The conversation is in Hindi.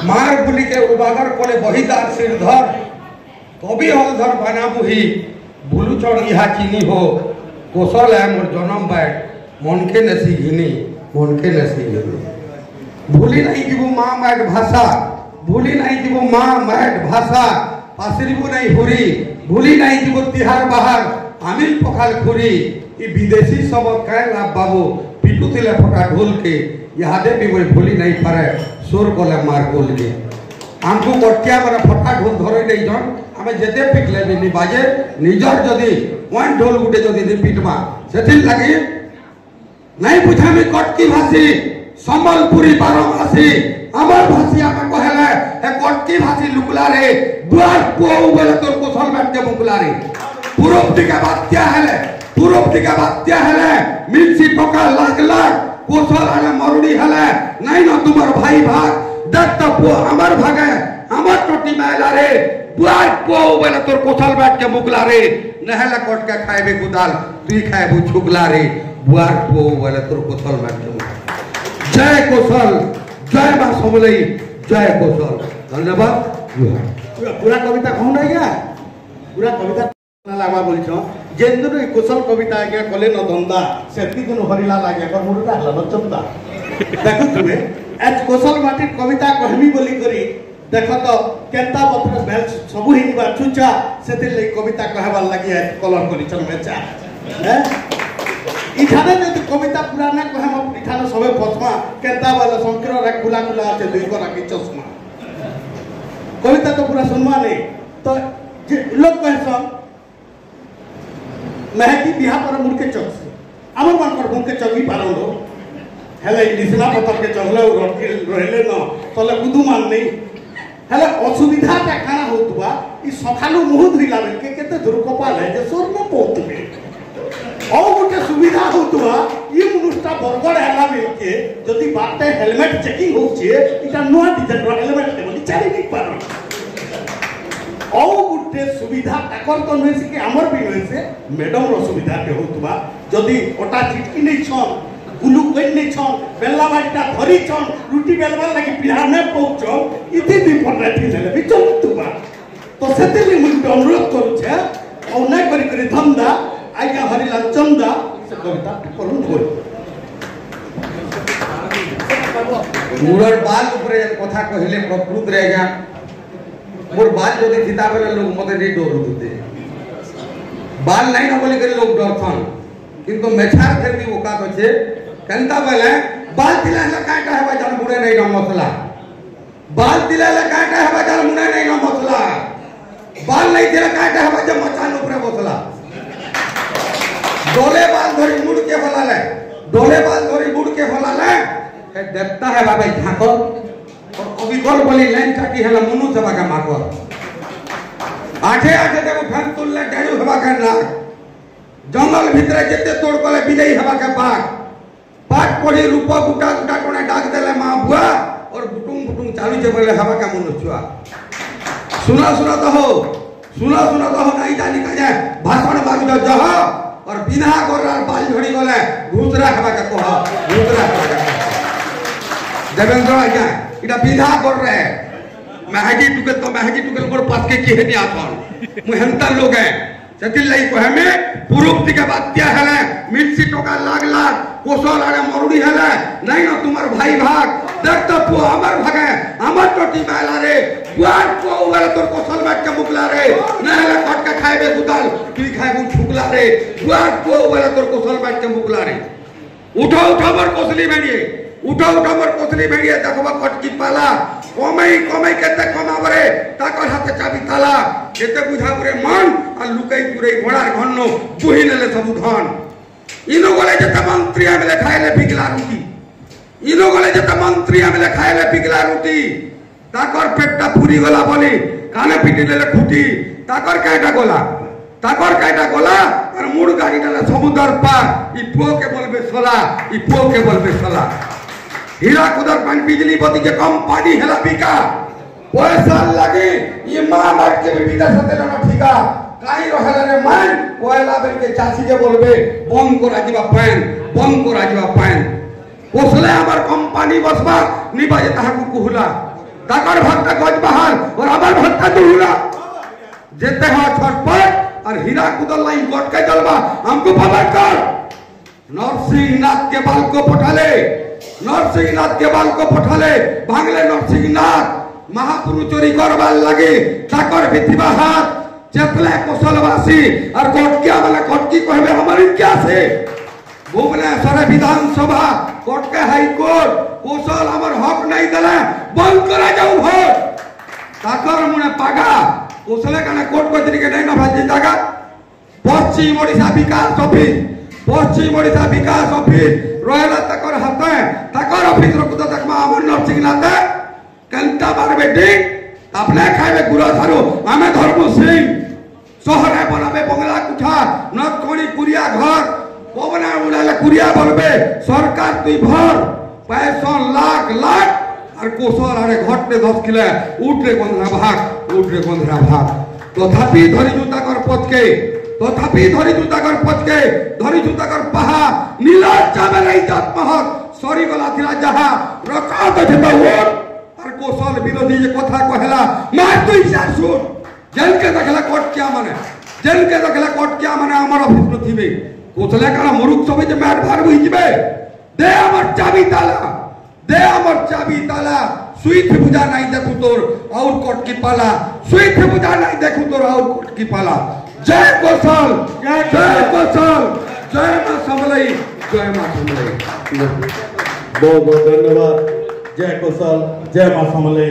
मार बुली के उबागर कोले बहिदार सिरधर कवि हलधर बना बुही भूलू चढ़ इहा चीनी हो कोसल है मोर जन्म बैठ मन के नसी घिनी मन के नसी घिनी भूली नहीं जीवो माँ मैट भाषा भूली नहीं जीवो माँ मैट भाषा पासरिबो नहीं हुरी भूली नहीं जीवो तिहार बाहर आमिल पखाल खुरी ये विदेशी सब कह लाभ बाबू पिटू तिले फटा ढोल के यादे भी वही भूली नहीं पारे सुर कोले मार गोल के आमको कटिया मारे फटा ढोल धरे नहीं जन आमे जेते पिटले भी नि बाजे निजर जदी वन ढोल गुटे जदी नि पिटमा सेथिल लागि नहीं बुझामी कटकी भाषी संबलपुरी बारमासी अमर भाषी आमे कहले हे कटकी भाषी लुकला रे दुआर पुओ बेले तोर कोसल बैठ मुकला रे पूरब दिका बात्या हेले मिलसी टका लाख लाख कोसल आले मरुड़ी हेले नहीं न तुमर भाई भाग दत्त पो अमर भागे अमर टोटी मैला रे दुआर पो बेले तोर कोसल बैठ के मुकला रे नहला कोट के खाएबे गुदाल तुई खाएबू छुगला रे बुआर पो बेले तोर कोसल बैठ के जय कोसल जय मां समलई जय कोसल धन्यवाद पूरा कविता कहू ना क्या पूरा कविता लामा बोलछो जेंदुर कुशल कविता आज्ञा कले न धंदा सेति दिन हरिला लागे कर मुडा हला न चंदा देखो तुमे एज कुशल माटी कविता कहमी बोली करी देखो तो केता पत्र भेल सब ही बा चुचा सेति ले कविता कहबार लागि कलर करी चल मेचा हैं इठाने जे कविता पुराना कहम इठाने सबे फसमा केता वाला संकीर्ण रे खुला खुला আছে দুই করা কি চশমা कविता तो पूरा सुनवा नहीं तो लोग कहसन महकी बिहा पर मुड़के चौक से अमर मान पर मुड़के चौकी पारो लो हेले निसला पत्थर के चढ़ले रटके रहले न तले कुदु मान नहीं हेले असुविधा का खाना होतबा ई सखालु मुह धुइला बेल के केते दुर कपाल है जे सोर न पोतबे औ गोटे सुविधा होतबा ई मनुष्टा बरगड़ हला बेल के जदी बाटे हेलमेट चेकिंग होछे इटा नोआ डिजाइन रो हेलमेट दे बोली चारि नहीं पारो औ गुटे सुविधा ताकर तो नय से कि हमर भी नय से मैडम रो सुविधा के होतबा जदी ओटा चिटकी नै छन गुलु कइ नै छन बेल्ला बाटा धरि छन रुटी बेलवा लागि पिढ़ा नै पहुचो इति विपद राति नेले भी चलतबा तो सेते भी मुझे अनुरोध करू छे औ नै करी करी धंधा आज्ञा हरिलाल चंदा से कविता करू बोल मुरर बाल ऊपर कथा कहले प्रकृत रे आज्ञा मोर बाल जदि थिता बेले लोग मते नहीं डर होते बाल नहीं न बोली करे लोग डरथन किंतु मेछार फिर भी ओका कछे केनता बेले बाल तिला ले काटा हेबा जान मुने नहीं न मसला बाल तिला ले काटा हेबा जान मुने नहीं न मसला बाल नहीं तिला काटा हेबा जे मचान ऊपर बसला डोले बाल धरी मुड़ के फलाले डोले बाल धरी मुड़ के फलाले ए देवता है बाबा झाको और अभिकल बोली लाइन टाकी हला मनु सभा का माकर आठे आठे देखो फैन तुलले डाडू हवा का नाक जंगल भीतर जेते तोड़ कोले विजयी हवा का पाक पाक पड़ी रूपा गुटा गुटा कोने डाक देले मां बुआ और बुटुंग बुटुंग चालू जे बोले हवा का मनु छुआ सुना सुना तो हो नहीं जानी का जाए भाषण बाग जो जह और बिना गोरार बाल झड़ी गले घुसरा हवा का कोहा घुसरा हवा का देवेंद्र आज्ञा इटा विधा कर रहे महगी टुकल मोर पास के केहनी आथन मुहंता लोग है सेतिल लाई को हमें पूर्व दिके बात्या हले मिलसी टोका लाग लाग कोसल आरे मरुड़ी हले नहीं न तुम्हार भाई भाग देख तो पो अमर भागे अमर टोटी मैला रे बुआर पो वाला तोर कोसल बैठ के मुकला रे नहला कट के खाएबे गुदाल तुई खाएबू छुकला रे बुआर पो वाला तोर कोसल बैठ के मुकला रे उठो मोर कोसली बेड़िए उठो मोर कोसली बेड़िए देखबा कटकी पाला कमाई केते कमाबरे ताकर हाथे चाबी ताला केते बुझाबरे मन आ लुकाई पुरे घोड़ार घन्नो बुही नेले सब धन इनो गले जते मंत्री आमे खाइले पिघला रोटी इनो गले जते मंत्री आमे खाइले पिघला रोटी ताकर पेटटा पूरी गला बोली काने पिटी लेले खुटी ताकर काटा गोला और मुड़ गाड़ी डाले समुद्र पार ई पो के बोलबे सोला हीरा कुदर पानी बिजली बत्ती के कम पानी हेला बिका पैसा लगे ये मां बाप के भी विदेश से ना ठिका काई रहला रे मान कोयला बेल के चाची के बोलबे बम को राजीवा पैन कोसले हमर कंपनी बसबा निबाजे ताहा कुहुला ताकर भक्ता गज बाहर और हमार भक्ता दुहुरा जेते हो छटपट और हीरा कुदल लाइन कोट के जलवा हमको पकड़ कर नरसिंहनाथ के बाल को पठाले नरसिंहनाथ के बाल को पठाले भांगले नरसिंहनाथ महापुरुष चोरी करवार लगे ताकर भिथिबा हाथ चेतले कौशलवासी और कोटकिया वाला कोटकी कहबे हमारी क्या से भुवनेश्वर विधानसभा कोर्ट के हाईकोर्ट कौशल हमार हक नहीं दिले बंद करा जाऊ भोट ताकर मुने पागा कौशले काने कोर्ट कचरी के नहीं ना भाजी जागा पश्चिम ओडिशा विकास ऑफिस रोयला तकर हाथे तकर ऑफिस रो कुदा तकमा हमर नरसिंहनाथ कंता बार बेटी अपने खाइबे गुरा थारो हमें धर्म सिंह शहरे बनाबे बंगला कुठा नकणी कुरिया घर पवना उड़ाले कुरिया बनबे सरकार तुई भर पैसा लाख लाख और कोसर आरे घटने 10 किलो उठरे गंधरा भाग तथापि धरी जूता कर धरी जूता कर पहा नीलाज जाबे नहीं जात महक सरी गला थिला जहा रकात जेता वोट और कौशल विरोधी जे कथा कहला मार तो इशार सुन जेल के देखला कोर्ट क्या माने हमर ऑफिस में थिबे कौशले काना मुरुख सबे जे मार भार बुझ जबे दे हमर चाबी ताला सुईथ बुझा नहीं देखू तोर और कोर्ट की पाला सुईथ बुझा नहीं देखू तोर और कोर्ट की पाला जय कौशल जय मां समलई बहुत बहुत धन्यवाद जय कौशल जय मां समलई